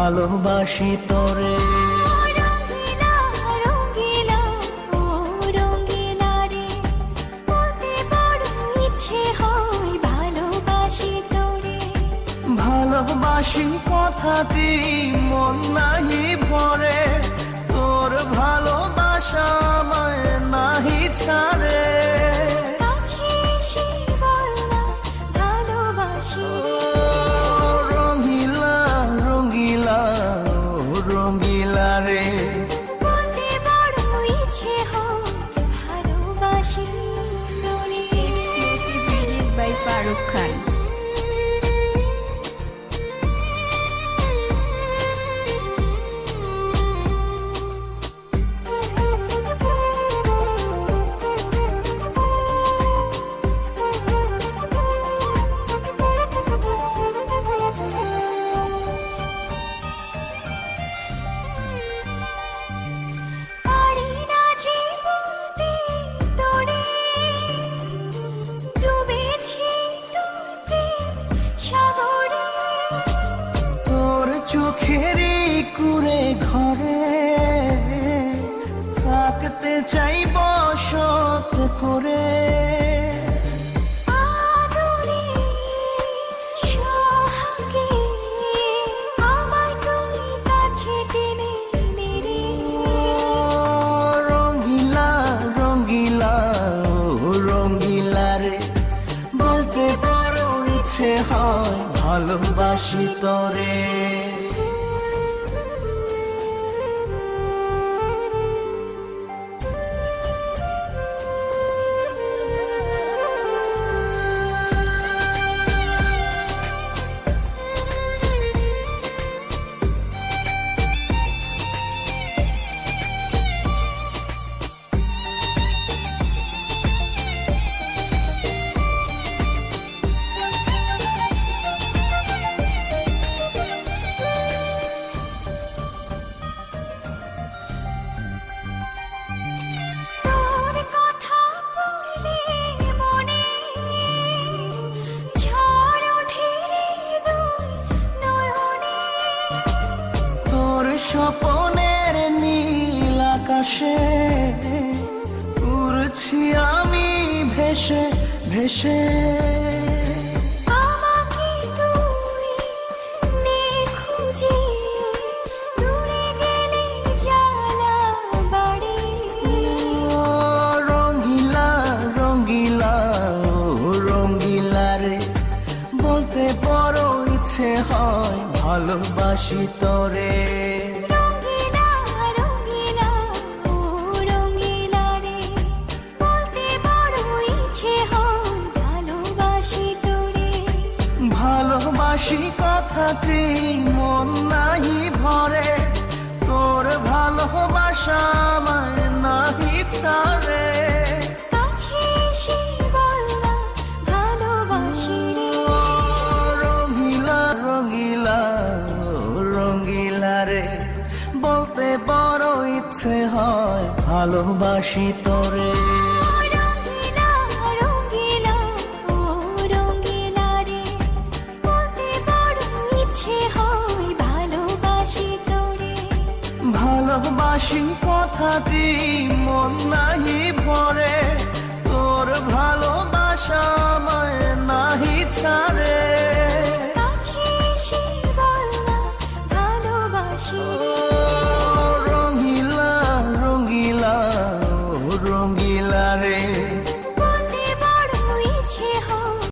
ভালোবাসি তোরে। রঙ্গিলা রঙ্গিলা ও রঙ্গিলা রে, বলতে বড় ইচ্ছে হয় ভালোবাসি তোরে। ভালোবাসি কথাটি মন নাহি ভরে, তোর ভালোবাসা আমায় নাহি ছাড়ে। কাছে এসে বল না ভালোবাসি রে। রঙ্গিলা রঙ্গিলা ও রঙ্গিলা রে, বলতে বড় ইচ্ছে হয় ভালোবাসি তোরে। Exclusive release by Farooq Khan. পারি না যে বলতে তোরে, ডুবেছি তোর প্রেম সাগরে। তোর চোখেরই কুঁড়ে ঘরে থাকতে চাই বসত করে। আদরে সোহাগে আমায় তুই কাছে টেনে নে রে। রঙ্গিলা রঙ্গিলা ও রঙ্গিলা রে, বলতে বড় ইচ্ছে হয় ভালোবাসি তোরে। তোর কথা পড়লে মনে ঝড় ওঠে রে দুই নয়নে। তোর স্বপনের নীল আকাশে উড়ছি আমি ভেসে ভেসে। আমাকে তুই নে খুঁজে, দূরে গেলে জ্বালা বাড়ে। ও রঙ্গিলা রঙ্গিলা ও রঙ্গিলা রে, বলতে বড় ইচ্ছে হয় ভালোবাসি তোরে। রঙ্গিলা রঙ্গিলা ও রঙ্গিলা রে, বলতে বড় ইচ্ছে হয় ভালোবাসি তোরে। ভালোবাসি কথাটি মন নাহি ভরে, তোর ভালোবাসা আমায় নাহি ছাড়ে। কাছে এসে বল না ভালোবাসি রে। রঙ্গিলা রঙ্গিলা ও রঙ্গিলা রে, বলতে বড় ইচ্ছে হয় ভালোবাসি তোরে। রঙ্গিলা রঙ্গিলা ও রঙ্গিলা রে, বলতে বড় ইচ্ছে হয় ভালোবাসি তোরে। ভালোবাসি কথাটি মন নাহি ভরে, তোর ভালোবাসা আমায় নাহি ছাড়ে।